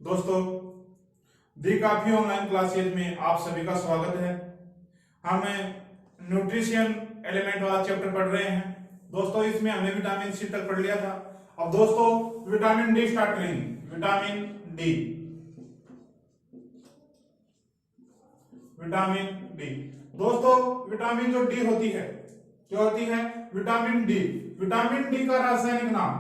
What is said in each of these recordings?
दोस्तों, दी काफी online classes में आप सभी का स्वागत है। हम न्यूट्रिशन एलिमेंट वाला चैप्टर पढ़ रहे हैं। दोस्तों, इसमें हमने विटामिन सी तक पढ़ लिया था। अब दोस्तों विटामिन डी स्टार्ट करेंगे। Vitamin D, vitamin D. दोस्तों, विटामिन जो डी होती है क्या होती है? Vitamin D. विटामिन डी का रासायनिक नाम,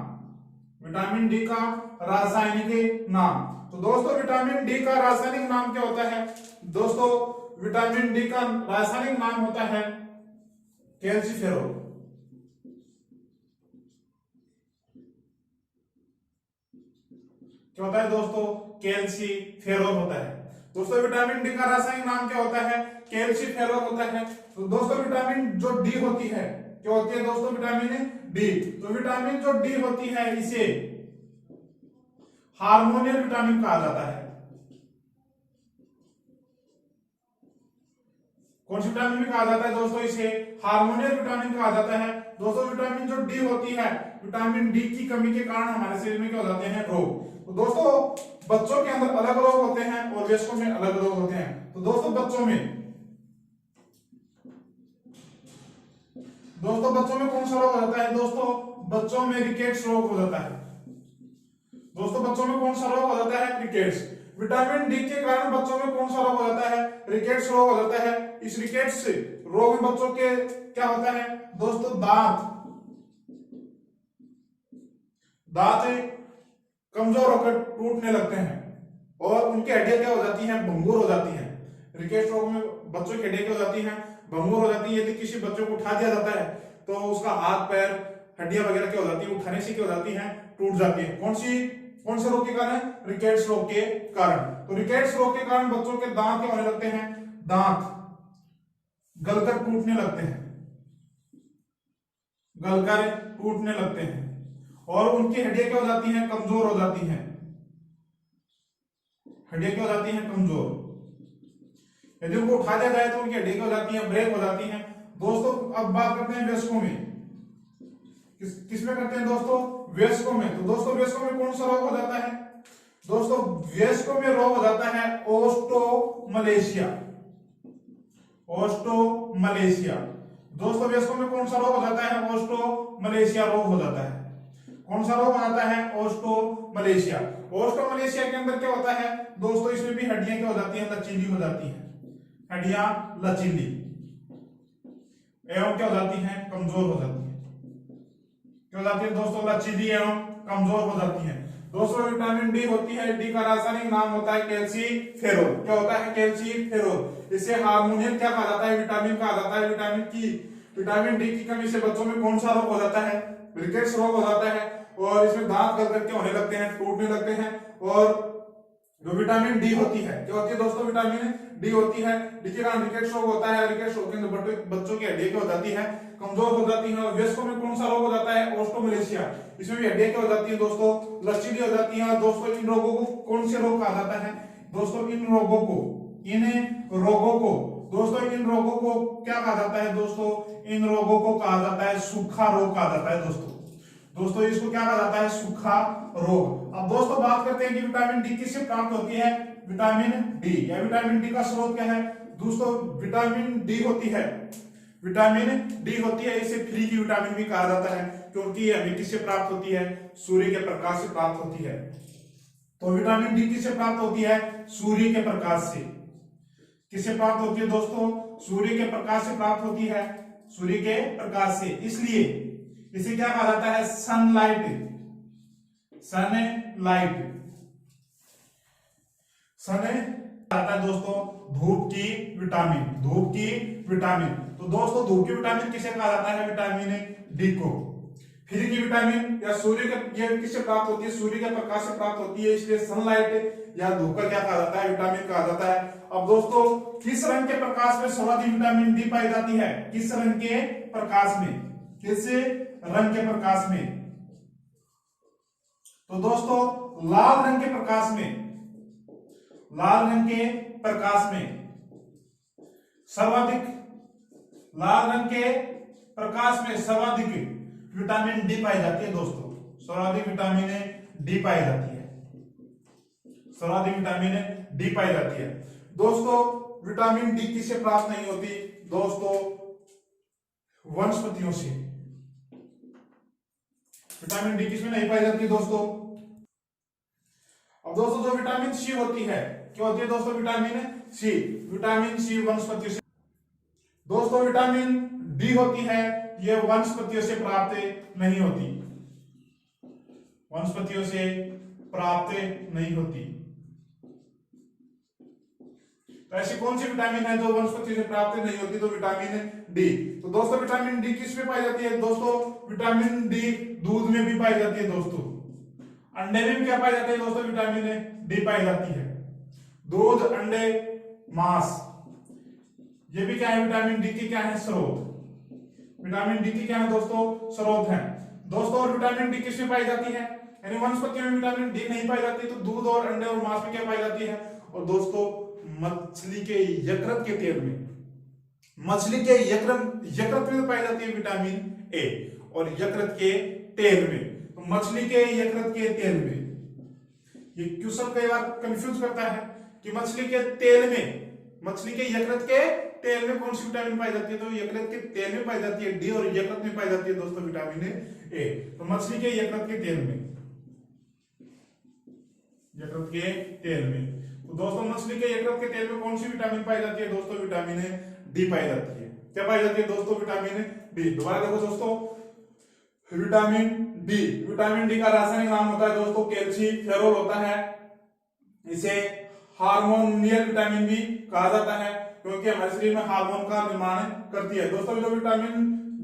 विटामिन डी का रासायनिक नाम। तो दोस्तों विटामिन डी का रासायनिक नाम क्या होता है? दोस्तों विटामिन डी का रासायनिक नाम होता है कैल्सीफेरोल। क्या होता है दोस्तों? कैल्सीफेरोल होता है। दोस्तों विटामिन डी का रासायनिक नाम क्या होता है? कैल्सीफेरोल होता है। तो दोस्तों विटामिन जो डी होती है क्या होती है दोस्तों? Vitamin D. तो विटामिन जो डी होती है इसे हार्मोनियल विटामिन कहा जाता है। कौन सी विटामिन भी कहा जाता है दोस्तों? इसे हार्मोनियल विटामिन कहा जाता है। दोस्तों विटामिन जो डी होती है, विटामिन डी की कमी के कारण हमारे शरीर में क्या हो जाते हैं? रोग। तो दोस्तों बच्चों के अंदर अलग रोग होते हैं और वयस्कों में अलग रोग होते हैं। तो दोस्तों बच्चों में कौन सा रोग हो जाता है? दोस्तों बच्चों में रिकेट्स रोग हो जाता है। दोस्तों बच्चों में कौन सा रोग हो जाता है? रिकेट्स। विटामिन डी के कारण बच्चों में कौन सा रोग हो जाता है? रिकेट्स रोग हो जाता है। इस रिकेट्स रोग में बच्चों के क्या होता है दोस्तों? दांत कमजोर होकर टूटने लगते हैं और उनकी हड्डियां क्या हो जाती हैं? भंगुर हो जाती हैं। रिकेट्स रोग में बच्चों की हड्डियां क्या हो जाती हैं? भंगुर हो जाती है। यदि किसी बच्चे को उठा दिया जाता है तो उसका हाथ पैर हड्डियां वगैरह क्या हो जाती है? उठाने से क्या हो जाती हैं? टूट जाती है। कौन से रोग के कारण? रिकेट्स रोग के कारण। तो रिकेट्स रोग के कारण बच्चों के दांत क्या होने लगते हैं? दांत गलकर टूटने लगते हैं, गलकर टूटने लगते हैं और उनकी हड्डियां क्या हो जाती हैं? कमजोर हो जाती हैं। हड्डियां क्या हो जाती हैं? कमजोर। यदि उनको उठा दिया जाए तो उनकी हड्डियां क्या हो जाती हैं? ब्रेक हो जाती हैं। दोस्तों अब बात करते हैं वयस्कों में। किसमें करते हैं दोस्तों? वयस्कों में। तो दोस्तों वयस्कों में कौन सा रोग हो जाता है? दोस्तों वयस्कों में रोग हो जाता है ओस्टोमलेशिया। ओस्टोमलेशिया। दोस्तों वयस्कों में कौन सा रोग हो जाता है? ओस्टोमलेशिया रोग हो जाता है। कौन सा रोग हो जाता है? ओस्टोमलेशिया। ओस्टोमलेशिया के अंदर क्या होता है दोस्तों? इसमें भी हड्डियां क्या हो जाती हैं? लचीली हो जाती हैं। हड्डियां लचीली एवं क्या हो जाती हैं? कमजोर हो जाती हैं। क्या हो जाती है दोस्तों? लचीली एवं कमजोर हो जाती हैं। दोस्तों विटामिन डी होती है, डी का रासायनिक नाम होता है कैल्सीफेरोल। क्या होता है? कैल्सीफेरोल। इसे हार्मोनियल क्या कहा जाता है? विटामिन कहा जाता है। विटामिन डी की कमी से बच्चों में कौन सा रोग हो जाता है? रिकेट्स रोग हो जाता है और इसमें दांत गल करके होने लगते हैं, टूटने लगते हैं। और जो विटामिन डी होती है क्या होती है दोस्तों? विटामिन डी होती है, डी के कारण रिकेट्स रोग होता है। रिकेट्स रोग के अंदर बच्चों की हड्डियां क्या हो जाती है? कमजोर हो जाती है। और वयस्कों में कौन सा रोग हो जाता है? ओस्टोमलेशिया। इसमें भी हड्डियां क्या हो जाती है दोस्तों? लचीली हो जाती हैं। और दोस्तों इन रोगों को कौन से रोग कहा जाता है? दोस्तों इन रोगों को क्या कहा जाता है दोस्तों? इन रोगों को कहा जाता है सूखा रोग कहा जाता है दोस्तों इसको क्या कहा जाता है? सूखा रोग। अब दोस्तों बात करते हैं कि विटामिन डी किससे प्राप्त होती है? विटामिन डी या विटामिन डी का स्रोत क्या है दोस्तों? विटामिन डी होती है, इसे फ्री की विटामिन भी कहा जाता है क्योंकि ये हमें किससे प्राप्त होती है? सूर्य के प्रकाश से प्राप्त होती है। तो विटामिन डी किससे प्राप्त होती है? सूर्य के प्रकाश से। किससे प्राप्त होती है दोस्तों? सूर्य के प्रकाश से प्राप्त होती है। सूर्य के प्रकाश से, इसलिए इसे क्या कहा जाता है? सनलाइट आता है दोस्तों धूप की विटामिन। तो दोस्तों धूप की विटामिन किसे कहा जाता है? विटामिन डी को। फ्री की विटामिन या सूर्य के ये किससे प्राप्त होती है? सूर्य के प्रकाश से प्राप्त होती है, इसलिए सनलाइट या धूप का क्या कहा जाता है? विटामिन कहा जाता है। अब दोस्तों किस रंग के प्रकाश में सर्वाधिक विटामिन डी पाई जाती है? किस रंग के प्रकाश में? तो दोस्तों लाल रंग के प्रकाश में सर्वाधिक विटामिन डी पाई जाती है दोस्तों। सर्वाधिक विटामिन डी पाई जाती है। सर्वाधिक विटामिन डी पाई जाती है। दोस्तों विटामिन डी किससे प्राप्त नहीं होती? दोस्तों वनस्पतियों से। विटामिन डी किसमें नहीं पाई जाती दोस्तों? अब दोस्तों जो विटामिन सी होती है, क्या होती है दोस्तों? Vitamin C. विटामिन सी वनस्पतियों से। दोस्तों विटामिन डी होती है, यह वनस्पतियों से प्राप्त नहीं होती, वनस्पतियों से प्राप्त नहीं होती। तो ऐसी कौन सी विटामिन है जो वनस्पति से प्राप्त नहीं होती? तो विटामिन डी। तो दोस्तों विटामिन डी किस में पाई जाती है? दोस्तों विटामिन डी दूध में भी पाई जाती है दोस्तों। अंडे में भी क्या पाई जाती है दोस्तों? विटामिन डी पाई जाती है। दूध, अंडे, मांस, ये भी क्या है? विटामिन डी की क्या है? स्रोत। विटामिन डी की क्या है दोस्तों? स्रोत है दोस्तों। और विटामिन डी किस में पाई जाती है? यानी वनस्पतियों में विटामिन डी नहीं पाई जाती, तो दूध और अंडे और मांस में क्या पाई जाती है? और दोस्तों मछली के यकृत के तेल में, मछली के यकृत में पाई जाती है विटामिन ए, और यकृत के तेल में। तो मछली के यकृत के तेल में, ये क्वेश्चन कई बार कंफ्यूज करता है कि मछली के तेल में, मछली के यकृत के तेल में कौन सी विटामिन पाई जाती है? तो यकृत के तेल में पाई जाती है डी, और यकृत में पाई जाती है दोस्तों विटामिन ए। तो मछली के यकृत के तेल में, यकृत के तेल में। तो दोस्तों मछली के यकृत के तेल में कौन सी विटामिन पाई जाती है दोस्तों? विटामिन डी पाई जाती है। क्या पाई जाती है दोस्तों? Vitamin D. दोबारा देखो दोस्तों, विटामिन डी, विटामिन डी का रासायनिक नाम होता है दोस्तों कैल्सीफेरोल होता है। इसे हार्मोनियल विटामिन भी कहा जाता है, क्योंकि हमारे शरीर में हार्मोन का निर्माण करती है। दोस्तों जो विटामिन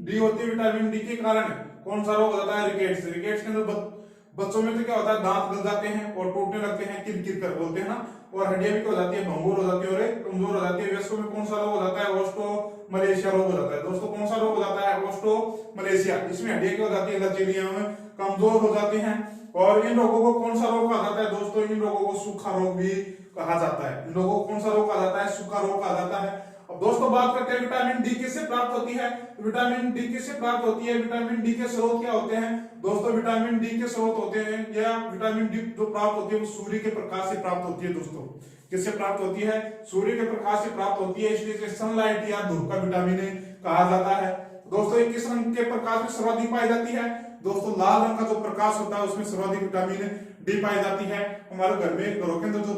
डी होती है, विटामिन डी के कारण कौन सा रोग हो जाता है? रिकेट्स। रिकेट्स के अंदर बच्चों में तो क्या होता है? दांत गल जाते हैं और टूटने लगते हैं, किरकिर कर बोलते हैं ना, और हड्डियां भी क्या हो जाती है? भंगुर हो जाती है और कमजोर हो जाती है। वयस्कों में कौन सा रोग हो जाता है? ऑस्टियोमलेशिया रोग हो जाता है दोस्तों। कौन सा रोग हो जाता है? ऑस्टियोमलेशिया। इसमें हड्डियां क्या हो जाती है? लचीली में कमजोर हो जाती हैं। और इन रोगों को कौन सा रोग कहा जाता है दोस्तों? इन रोगों को सूखा रोग भी कहा जाता है। इन लोगों को कौन सा रोग कहा जाता है? सूखा रोग कहा जाता है। अब दोस्तों बात करते हैं विटामिन डी किससे प्राप्त होती है? विटामिन डी किससे प्राप्त होती है? विटामिन डी के स्रोत क्या होते हैं दोस्तों? विटामिन डी के स्रोत होते हैं, या विटामिन डी जो प्राप्त होती है वो सूर्य के प्रकाश से प्राप्त होती है दोस्तों। किससे प्राप्त होती है? सूर्य के प्रकाश से प्राप्त होती है, इसलिए इसे सनलाइट या धूप का विटामिन कहा जाता है दोस्तों। ये किस रंग के प्रकाश में सर्वाधिक पाई जाती है दोस्तों? लाल रंग का जो प्रकाश होता है उसमें सर्वाधिक विटामिन डी पाई जाती है। हमारे घर में, घरों के अंदर जो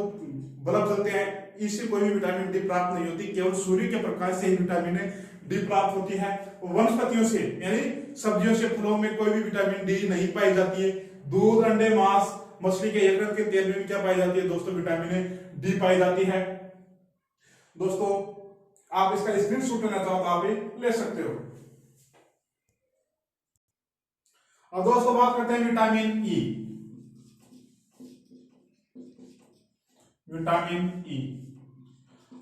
बल्ब जलते हैं, इससे कोई भी विटामिन डी प्राप्त नहीं होती, केवल सूर्य के प्रकाश से ही विटामिन डी प्राप्त होती है। वनस्पतियों से यानी सब्जियों से, फलों में कोई भी विटामिन डी नहीं पाई जाती है। दूध, अंडे, मांस, मछली के यकृत के तेल में भी क्या पाई जाती है दोस्तों? विटामिन डी पाई जाती है दोस्तों। आप इसका स्क्रीनशॉट लेना चाहो तो आप ले सकते हो। अब दोस्तों बात करते हैं विटामिन ई। Vitamin E.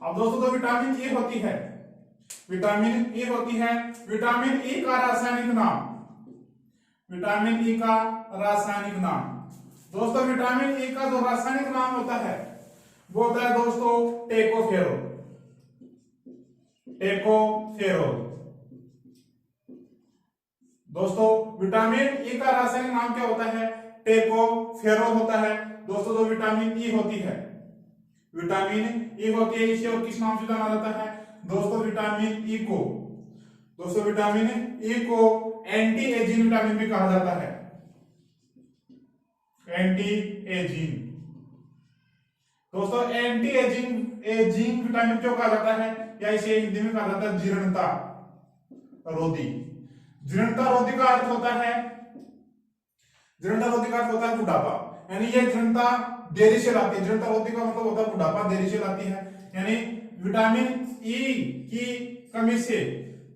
अब दोस्तों जो विटामिन ई होती है, विटामिन ई होती है, विटामिन ई का रासायनिक नाम, विटामिन ई का रासायनिक नाम दोस्तों, विटामिन ई का जो रासायनिक नाम होता है वो होता है दोस्तों टेकोफेरोल। टेकोफेरोल दोस्तों, विटामिन ई का रासायनिक नाम क्या होता है? टेकोफेरोल होता है दोस्तों। जो विटामिन ई होती है, विटामिन ई होती है, इसे और किस नाम से जाना जाता है दोस्तों? विटामिन ई को, दोस्तों विटामिन ई को एंटी एजिंग विटामिन भी कहा जाता है। एंटी एजिंग दोस्तों, एंटी एजिंग विटामिन क्यों कहा जाता है, या इसे हिंदी में कहा जाता है जीर्णता रोधी। जीर्णता रोधी का अर्थ होता है, जीर्णता रोधी का अर्थ होता है बुढ़ापा, यानी ये जीर्णता देरी से लाती है। जीर्णता रोधी का मतलब होता है बुढ़ापा, देरी से लाती है। यानी विटामिन ई की कमी से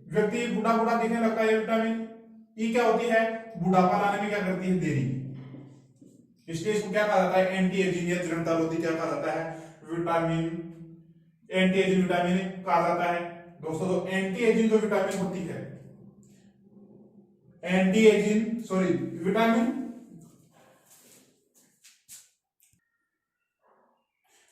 व्यक्ति बूढ़ा बूढ़ा दिखने लगता है। विटामिन ई क्या होती है? बुढ़ापा लाने में क्या करती है? देरी। इसलिए इसको क्या कहा जाता है? एंटी एजिंग या जीर्णता रोधी क्या कहा जाता है? विटामिन, एंटी एजिंग विटामिन कहा जाता है दोस्तों। तो एंटी एजिंग जो विटामिन होती है, एंटी एजिंग सॉरी विटामिन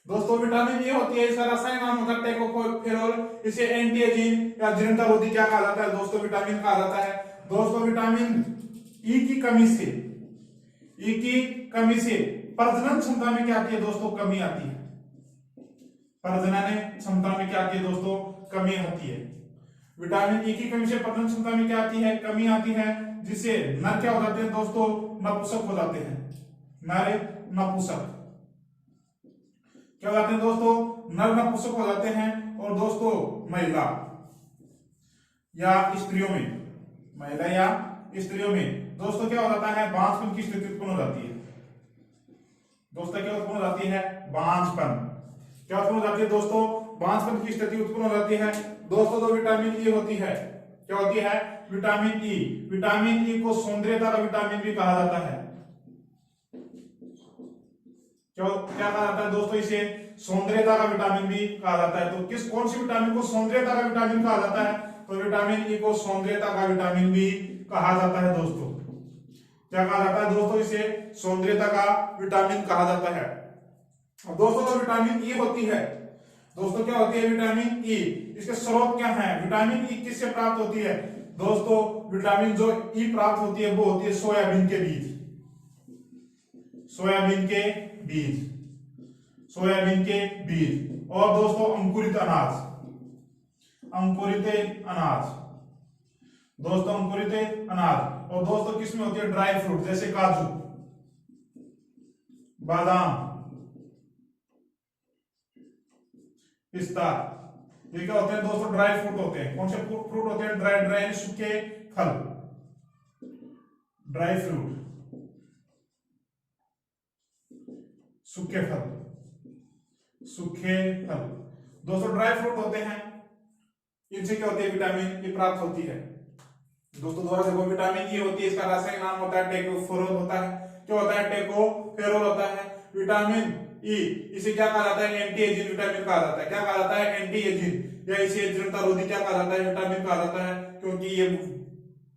दोस्तों, विटामिन ए होती है, इसका रासायनिक नाम होता है टेकोफेरोल। इसे एंटी एजिंग या जीर्णता रोधी क्या कहा जाता है दोस्तों? विटामिन कहा जाता है दोस्तों। विटामिन ई की कमी से, ई की कमी से प्रजनन क्षमता में क्या आती है दोस्तों, कमी आती है। प्रजनन क्षमता में क्या आती है दोस्तों, कमी आती है। विटामिन ई की कमी से प्रजनन क्षमता में क्या आती है, कमी आती है, जिससे नर क्या हो जाते हैं दोस्तों, नपुंसक हो जाते हैं। नर नपुंसक क्या हो जाते हैं दोस्तों, नर नपुंसक हो जाते हैं। और दोस्तों महिला या स्त्रियों में, महिला या स्त्रियों में दोस्तों क्या हो जाता है, बांझपन की स्थिति उत्पन्न हो जाती है। दोस्तों क्या उत्पन्न हो जाती है, बांझपन। क्या उत्पन्न हो जाती है दोस्तों, बांझपन की स्थिति उत्पन्न हो जाती है। दोस्तों जो विटामिन ई होती है, क्या होती है, विटामिन ई। विटामिन ई को सौंदर्यता का विटामिन भी कहा जाता है। क्या कहा जाता है दोस्तों, इसे सौंदर्यता का विटामिन भी कहा जाता है। तो किस कौन सी विटामिन को सौंदर्यता का विटामिन कहा जाता है, तो विटामिन ई को सौंदर्यता का विटामिन भी कहा जाता है दोस्तों। क्या कहा जाता है दोस्तों, इसे सौंदर्यता का विटामिन कहा जाता है। दोस्तों जो विटामिन ई होती है, दोस्तों क्या होती है विटामिन ई, इसके स्रोत क्या है, विटामिन ई किससे प्राप्त होती है दोस्तों, विटामिन जो ई प्राप्त होती है वो होती है सोयाबीन के बीज। सोयाबीन के बीज, सोयाबीन के बीज। और दोस्तों अंकुरित अनाज, अंकुरित अनाज, दोस्तों अंकुरित अनाज। और दोस्तों किसमें होती है, ड्राई फ्रूट, जैसे काजू, बादाम, पिस्ता, ये क्या होते हैं दोस्तों, ड्राई फ्रूट होते हैं। कौन से फ्रूट होते हैं, ड्राई, ड्राई सूखे फल, ड्राई फ्रूट, सूखे फल, सूखे फल। दोस्तों ड्राई फ्रूट होते हैं, इनसे क्या होती है, विटामिन ई प्राप्त होती है। दोस्तों दोबारा देखो, विटामिन ई होती है, इसका रासायनिक नाम होता है टेकोफेरोल होता है। क्या होता है, टेकोफेरोल होता है। विटामिन ई, इसे क्या कहा जाता है, एंटी एजिंग विटामिन कहा जाता है। क्या कहा जाता है, एंटी एजिंग, या इसे दृढ़ता रोधी क्या कहा जाता है, विटामिन कहा जाता है, क्योंकि ये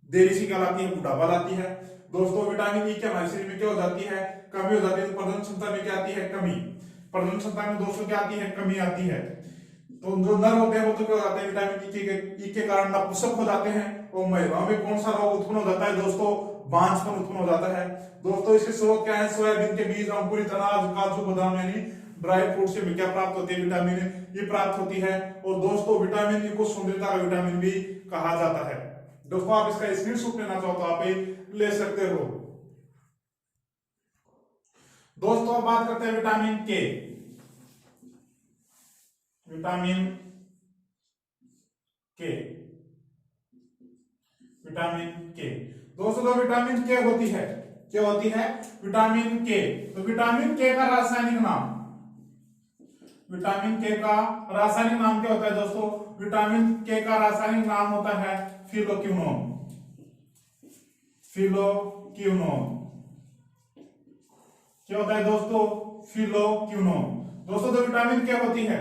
देरी से क्या लाती है, बुढ़ापा लाती है। दोस्तों विटामिन ई के हमारे शरीर में क्या हो जाती है, कमी हो जाती है। प्रजनन क्षमता में क्या आती है, कमी। प्रजनन क्षमता में दोस्तों क्या आती है, कमी आती है। तो जो नर होते हैं वो तो क्या हो जाते हैं, विटामिन ई के कारण नपुंसक हो जाते हैं। और महिलाओं में कौन सा रोग उत्पन्न हो जाता है दोस्तों, बांझपन उत्पन्न हो जाता है। दोस्तों इसके स्रोत क्या है, सोयाबीन के बीज, अंकुरित अनाज, काजू बादाम यानी ड्राई फ्रूट से क्या प्राप्त होती है, विटामिन ई प्राप्त होती है। और दोस्तों विटामिन ई को सौंदर्यता का विटामिन भी कहा जाता है। दोस्तों आप इसका स्क्रीनशॉट लेना चाहो तो आप ले सकते हो। दोस्तों अब बात करते हैं विटामिन के। विटामिन के, विटामिन के। दोस्तों जो विटामिन के होती है, क्या होती है, विटामिन के। तो विटामिन के का रासायनिक नाम, विटामिन के का रासायनिक नाम क्या होता है दोस्तों, विटामिन के का रासायनिक नाम होता है फिलोक्विनोन। फिलोक्विनोन क्या होता है दोस्तों, फिलोक्विनोन। दोस्तों जो विटामिन के होती है,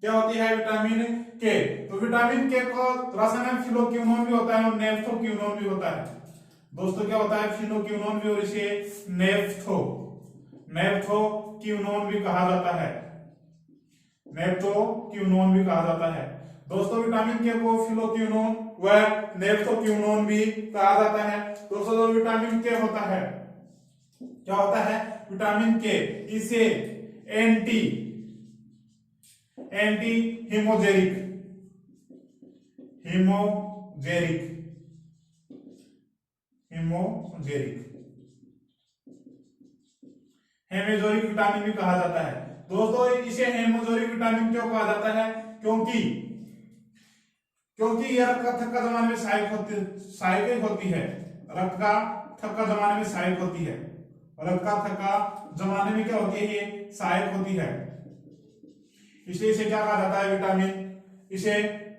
क्या होती है, विटामिन के। तो विटामिन के का रासायनिक फिलोक्विनोन भी होता है और नेफ्थोक्विनोन भी होता है। दोस्तों क्या होता है, फिलोक्विनोन भी और इसे नेफ्थोक्विनोन भी कहा जाता है। नेफ्थोक्विनोन भी कहा जाता है। दोस्तों विटामिन के को फिलोक्विनोन व नेफ्थोक्विनोन भी कहा जाता है। दोस्तों जो विटामिन के होता है, क्या होता है, विटामिन के, इसे एंटी हीमोजेरिक, हीमोजेरिक हेमोजेरिक विटामिन भी कहा जाता है। दोस्तों इसे हेमोजेरिक विटामिन क्यों कहा जाता है, क्योंकि यह रक्त का थक्का जमाने में सहायक होती है। रक्त का थक्का जमाने में सहायक होती है। रक्त का थक्का जमाने में क्या होती है, ये सहायक होती है। इसलिए इसे क्या कहा जाता है, विटामिन, इसे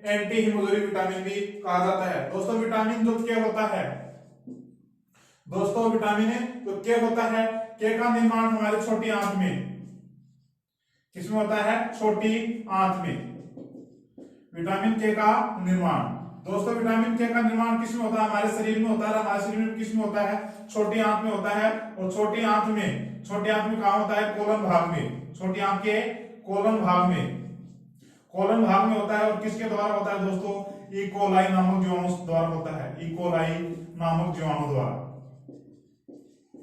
एंटी हीमोजेरिक विटामिन भी कहा जाता है। दोस्तों विटामिन जो के होता है, दोस्तों विटामिन जो के होता है, के का निर्माण हमारे छोटी आंत में, किसमें होता है, छोटी आंत में विटामिन के का निर्माण। दोस्तों विटामिन के का निर्माण किसमें होता है, हमारे शरीर में होता है। हमारे शरीर में किसमें होता है, छोटी आंत में होता है। और छोटी आंत में कहां होता है, कोलन भाग में, छोटी आंत के कोलन भाग में होता है। और किसके द्वारा होता है दोस्तों, ई कोलाई नामक जीवाणु द्वारा होता है। ई कोलाई नामक जीवाणु द्वारा।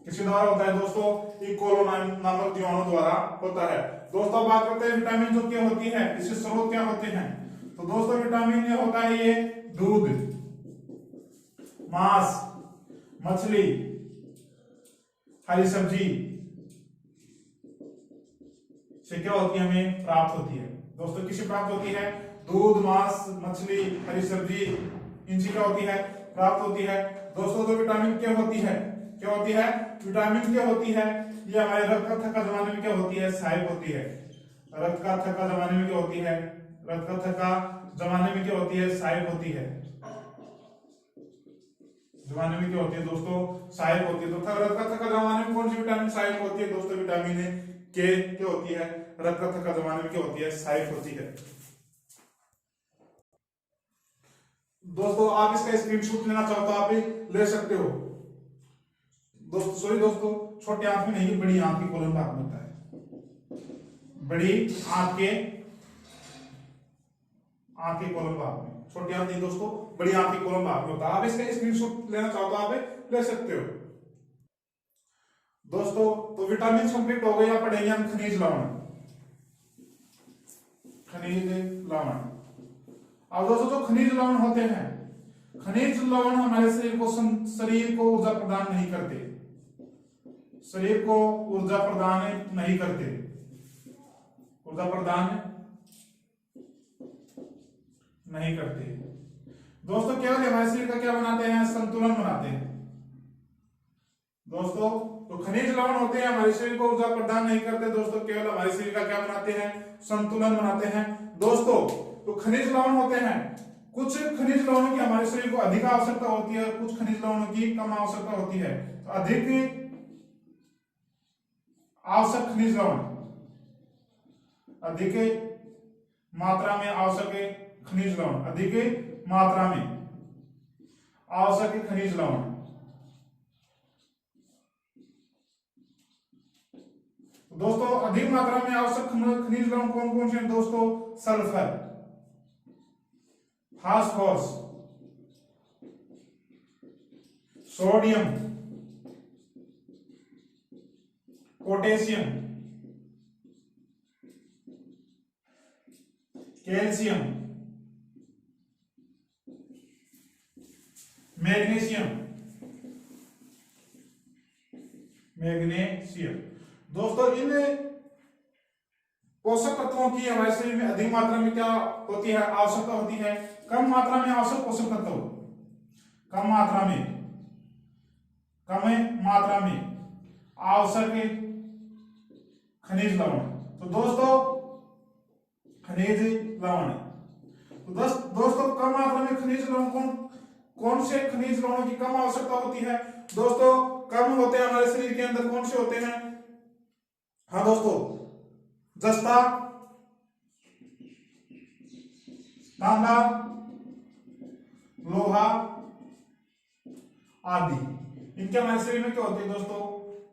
किसी द्वारा होता है दोस्तों, ई कोलो नामक जीवाणु द्वारा होता है। दोस्तों बात करते हैं विटामिन जो क्या होती है, इसके स्रोत क्या होते हैं। तो दोस्तों विटामिन ये होता है, ये दूध, मांस, मछली, हरी सब्जी से क्या होती है, हमें प्राप्त होती है। दोस्तों किसी प्राप्त होती है, दूध, मांस, मछली, हरी सब्जी, इनसे क्या होती है, प्राप्त होती है। दोस्तों तो विटामिन क्या होती है, क्या होती है, विटामिन क्या होती है, ये हमारे रक्त का थक्का जमाने में क्या होती है, सहायक होती है। रक्त का थक्का जमाने में क्या होती है, रक्त का थक्का जमाने में क्या होती है, सहायक होती है। जमाने में क्या होती है दोस्तों, सहायक होती है। तो रक्त का थक्का जमाने में कौन सी विटामिन सहायक होती है दोस्तों, विटामिन के क्या होती है, रक्त का थक्का जमाने में क्या होती है, सहायक होती है। दोस्तों आप इसका स्क्रीनशॉट लेना चाहो तो आप ले सकते हो। दोस्तों सॉरी दोस्तों, छोटे आंत में नहीं, बड़ी आंत के कोलन भाग में होता है, बड़ी आंत के कोलन भाग में, छोटी आंत नहीं दोस्तों, बड़ी आंत के कोलन भाग में होता है। आप इसका स्क्रीनशॉट लेना चाहो तो आप ले सकते हो। दोस्तों तो विटामिन कंप्लीट हो गए, आप पढ़ेंगे हम खनिज लवण। खनिज लवण, अब दोस्तों जो खनिज लवण होते हैं, खनिज लवण हमारे शरीर को ऊर्जा प्रदान नहीं करते, शरीर को ऊर्जा प्रदान नहीं करते, ऊर्जा प्रदान नहीं करते। दोस्तों केवल हमारे शरीर का क्या बनाते हैं, संतुलन बनाते हैं। दोस्तों तो खनिज लवण होते हैं, हमारे शरीर को ऊर्जा प्रदान नहीं करते दोस्तों, केवल हमारे शरीर का क्या बनाते हैं, संतुलन बनाते हैं। दोस्तों तो खनिज लवण होते हैं, कुछ खनिज लवणों की हमारे शरीर को अधिक आवश्यकता होती है, कुछ खनिज लवणों की कम आवश्यकता होती है। तो अधिक आवश्यक खनिज लवण, अधिक मात्रा में आवश्यक खनिज लवण, अधिक मात्रा में आवश्यक खनिज लवण। दोस्तों अधिक मात्रा में आवश्यक खनिज लवण कौन कौन से हैं दोस्तों, sulphur, phosphorus, sodium, potassium, calcium, magnesium, magnesium. दोस्तों इन पोषक तत्वों की हमारे शरीर में अधिक मात्रा में क्या होती है, आवश्यकता होती है। कम मात्रा में आवश्यक पोषक तत्व, कम मात्रा में आवश्यक खनिज लवण। तो दोस्तों खनिज लवण, तो दोस्तों कम मात्रा में खनिज लवण कौन से खनिज लवणों की कम आवश्यकता होती है दोस्तों, कम होते हैं हमारे शरीर के अंदर, कौन से होते हैं, हाँ दोस्तों जस्ता, तांबा, लोहा आदि, इनके हमारे शरीर में क्या होती है दोस्तों,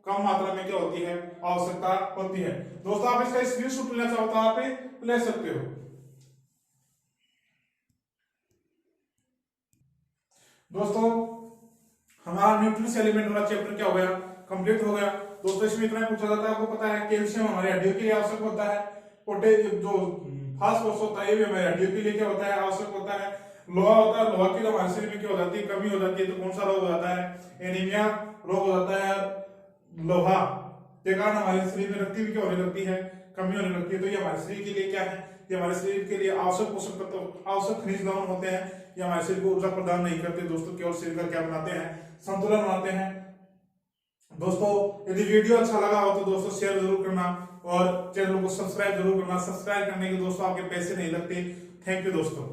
कम मात्रा में क्या होती है, आवश्यकता होती है। दोस्तों आप इसका स्क्रीनशॉट लेना चाहो तो आप ले सकते हो। दोस्तों हमारा न्यूट्रिएंट्स एलिमेंट वाला चैप्टर क्या हो गया, कंप्लीट हो गया। दोस्तों इसमें इतना पूछा जाता है, आपको पता है कैल्शियम हमारे हड्डियों के लिए आवश्यक होता है, जो फास्फोरस होता है ये भी हमारे हड्डियों के लिए क्या होता है, आवश्यक होता है। लोहा होता है, लोहा की जब हमारे शरीर में क्या हो जाती है, कमी हो जाती है, तो कौन सा रोग हो जाता है, एनीमिया रोग हो जाता है। लोहा के कारण हमारे शरीर में रक्त भी क्या होने लगती है, कमी होने लगती है। तो ये हमारे शरीर के लिए क्या है, ये हमारे शरीर के लिए आवश्यक पोषक तत्व, आवश्यक खनिज लवण होते हैं। ये हमारे शरीर को ऊर्जा प्रदान नहीं करते दोस्तों, केवल शरीर का क्या बनाते हैं, संतुलन बनाते हैं। दोस्तों यदि वीडियो अच्छा लगा हो तो दोस्तों शेयर जरूर करना और चैनल को सब्सक्राइब जरूर करना। सब्सक्राइब करने के दोस्तों आपके पैसे नहीं लगते। थैंक यू दोस्तों।